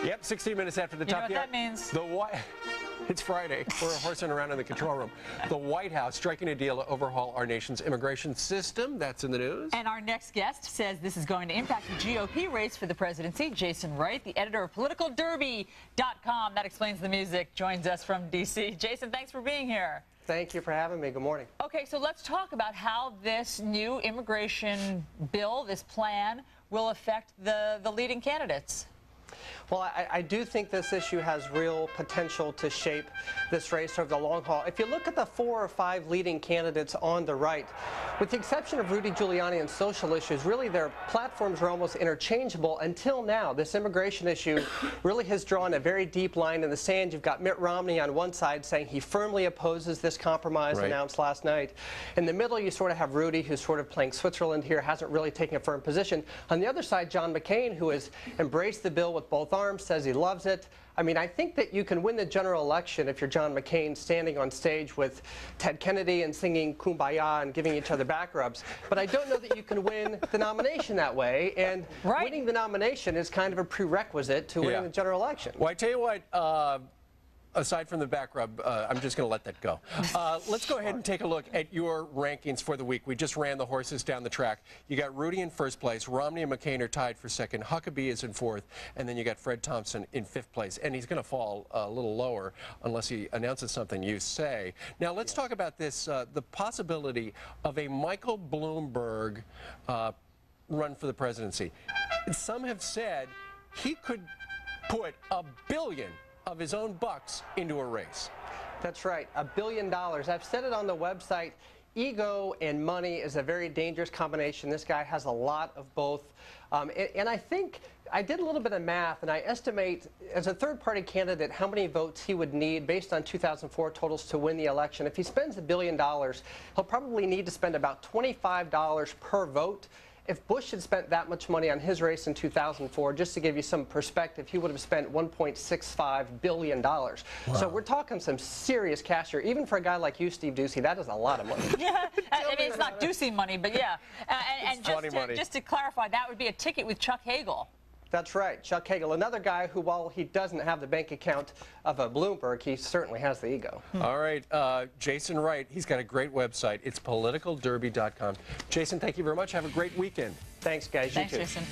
Yep, 16 minutes after the You know top. what that means? It's Friday. We're horsing around in the control room. The White House striking a deal to overhaul our nation's immigration system. That's in the news. And our next guest says this is going to impact the GOP race for the presidency. Jason Wright, the editor of PoliticalDerby.com, that explains the music, joins us from D.C. Jason, thanks for being here. Thank you for having me. Good morning. Okay, so let's talk about how this new immigration bill, this plan, will affect the leading candidates. Well, I do think this issue has real potential to shape this race over the long haul. If you look at the 4 or 5 leading candidates on the right, with the exception of Rudy Giuliani and social issues, really their platforms are almost interchangeable until now. This immigration issue really has drawn a very deep line in the sand. You've got Mitt Romney on one side saying he firmly opposes this compromise announced last night. In the middle, you sort of have Rudy, who's sort of playing Switzerland here, hasn't really taken a firm position. On the other side, John McCain, who has embraced the bill with both arms, says he loves it. I mean, I think that you can win the general election if you're John McCain standing on stage with Ted Kennedy and singing Kumbaya and giving each other back rubs. But I don't know that you can win the nomination that way. And winning the nomination is kind of a prerequisite to winning the general election. Well, I tell you what, aside from the back rub, I'm just going to let that go. Let's go ahead and take a look at your rankings for the week. We just ran the horses down the track. You got Rudy in first place. Romney and McCain are tied for second. Huckabee is in fourth. And then you got Fred Thompson in fifth place. And he's going to fall a little lower unless he announces something you say. Now, let's talk about this, the possibility of a Michael Bloomberg run for the presidency. Some have said he could put $1 billion of his own bucks into a race. That's right, $1 billion. I've said it on the website. Ego and money is a very dangerous combination. This guy has a lot of both. And I think I did a little bit of math, and I estimate as a third-party candidate how many votes he would need based on 2004 totals to win the election. If he spends $1 billion, he'll probably need to spend about $25 per vote. If Bush had spent that much money on his race in 2004, just to give you some perspective, he would have spent $1.65 billion. Wow. So we're talking some serious cash here. Even for a guy like you, Steve Doocy, that is a lot of money. Yeah, I mean, it's not Doocy money, but yeah. And just to clarify, that would be a ticket with Chuck Hagel. That's right, Chuck Hagel, another guy who, while he doesn't have the bank account of a Bloomberg, he certainly has the ego. All right, Jason Wright, he's got a great website. It's PoliticalDerby.com. Jason, thank you very much. Have a great weekend. Thanks, guys. Thanks, Jason.